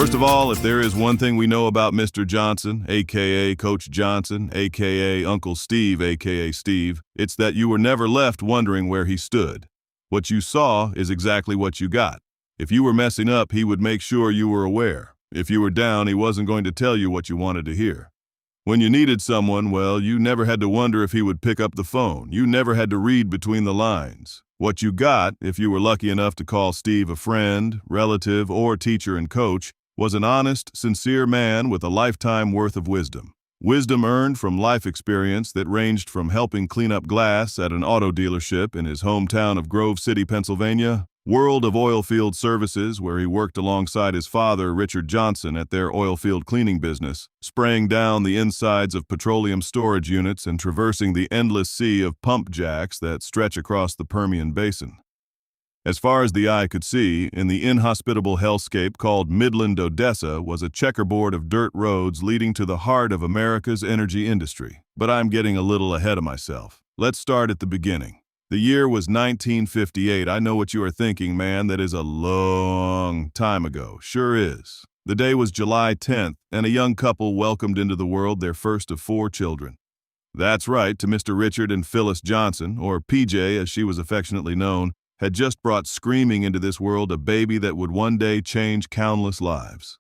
First of all, if there is one thing we know about Mr. Johnson, aka Coach Johnson, aka Uncle Steve, aka Steve, it's that you were never left wondering where he stood. What you saw is exactly what you got. If you were messing up, he would make sure you were aware. If you were down, he wasn't going to tell you what you wanted to hear. When you needed someone, well, you never had to wonder if he would pick up the phone. You never had to read between the lines. What you got, if you were lucky enough to call Steve a friend, relative, or teacher and coach, was an honest, sincere man with a lifetime worth of wisdom. Wisdom earned from life experience that ranged from helping clean up glass at an auto dealership in his hometown of Grove City, Pennsylvania, World of Oilfield Services, where he worked alongside his father, Richard Johnson, at their oilfield cleaning business, spraying down the insides of petroleum storage units and traversing the endless sea of pump jacks that stretch across the Permian Basin. As far as the eye could see, in the inhospitable hellscape called Midland, Odessa, was a checkerboard of dirt roads leading to the heart of America's energy industry. But I'm getting a little ahead of myself. Let's start at the beginning. The year was 1958. I know what you are thinking, man. That is a long time ago. Sure is. The day was July 10th, and a young couple welcomed into the world their first of 4 children. That's right, to Mr. Richard and Phyllis Johnson, or PJ as she was affectionately known, had just brought screaming into this world a baby that would one day change countless lives.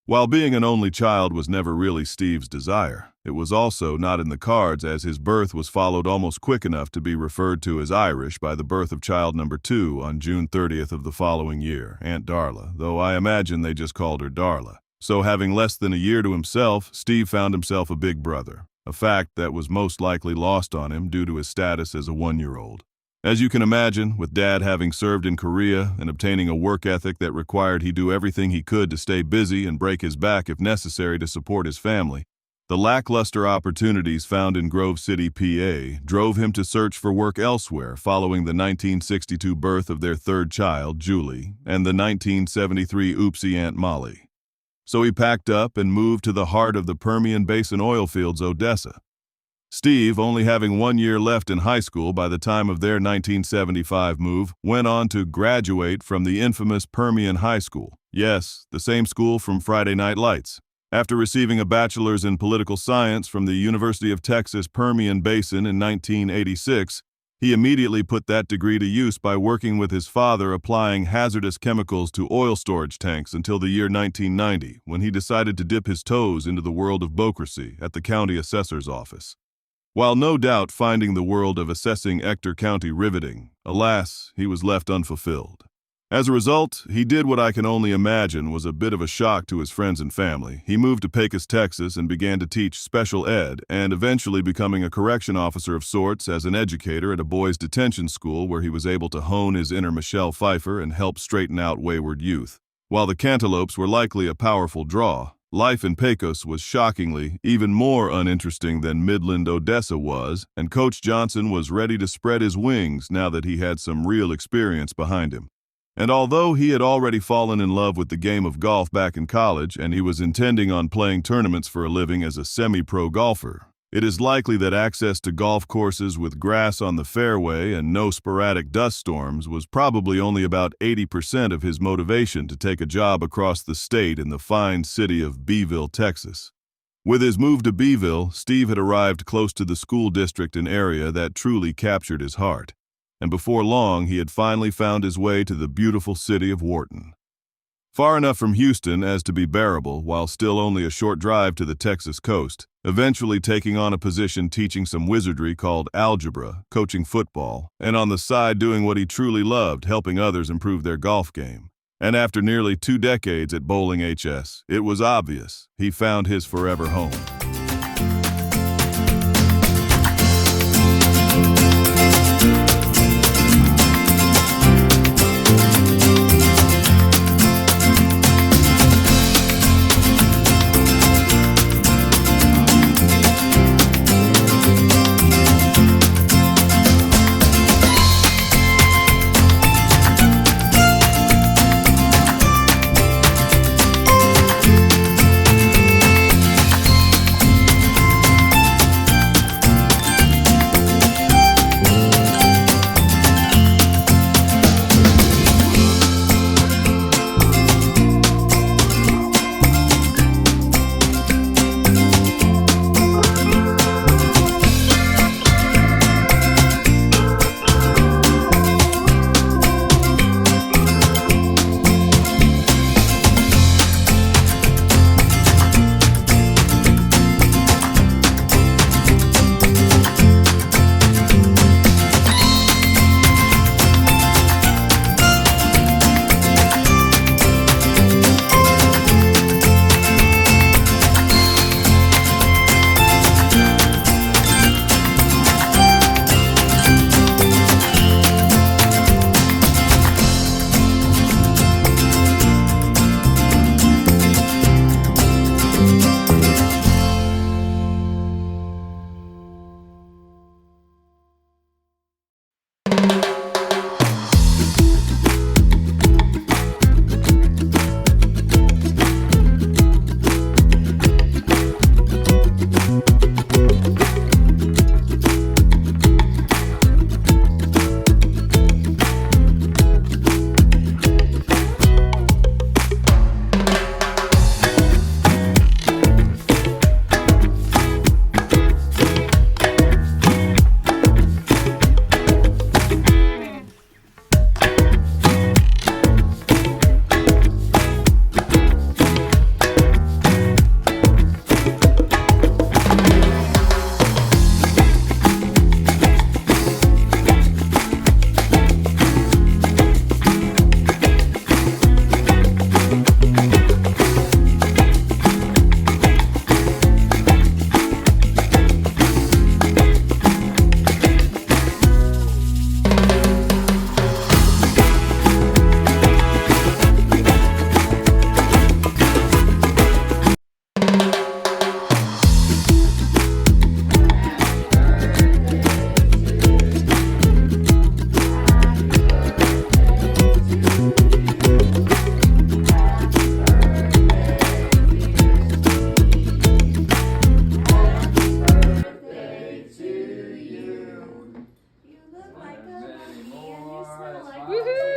While being an only child was never really Steve's desire, it was also not in the cards, as his birth was followed almost quick enough to be referred to as Irish by the birth of child number 2 on June 30th of the following year, Aunt Darla, though I imagine they just called her Darla. So having less than a year to himself, Steve found himself a big brother, a fact that was most likely lost on him due to his status as a 1-year-old. As you can imagine, with Dad having served in Korea and obtaining a work ethic that required he do everything he could to stay busy and break his back if necessary to support his family, the lackluster opportunities found in Grove City, PA, drove him to search for work elsewhere following the 1962 birth of their 3rd child, Julie, and the 1973 oopsie Aunt Molly. So he packed up and moved to the heart of the Permian Basin oil fields, Odessa. Steve, only having 1 year left in high school by the time of their 1975 move, went on to graduate from the infamous Permian High School. Yes, the same school from Friday Night Lights. After receiving a bachelor's in political science from the University of Texas Permian Basin in 1986, he immediately put that degree to use by working with his father applying hazardous chemicals to oil storage tanks until the year 1990, when he decided to dip his toes into the world of bocracy at the county assessor's office. While no doubt finding the world of assessing Ector County riveting, alas, he was left unfulfilled. As a result, he did what I can only imagine was a bit of a shock to his friends and family. He moved to Pecos, Texas, and began to teach special ed, and eventually becoming a correction officer of sorts as an educator at a boys' detention school where he was able to hone his inner Michelle Pfeiffer and help straighten out wayward youth. While the Cantaloupes were likely a powerful draw, life in Pecos was shockingly even more uninteresting than Midland, Odessa was, and Coach Johnson was ready to spread his wings now that he had some real experience behind him. And although he had already fallen in love with the game of golf back in college and he was intending on playing tournaments for a living as a semi-pro golfer, it is likely that access to golf courses with grass on the fairway and no sporadic dust storms was probably only about 80% of his motivation to take a job across the state in the fine city of Beeville, Texas. With his move to Beeville, Steve had arrived close to the school district and area that truly captured his heart, and before long he had finally found his way to the beautiful city of Wharton. Far enough from Houston as to be bearable, while still only a short drive to the Texas coast, eventually taking on a position teaching some wizardry called algebra, coaching football, and on the side doing what he truly loved, helping others improve their golf game. And after nearly 2 decades at Bowling HS, it was obvious he found his forever home. Woohoo!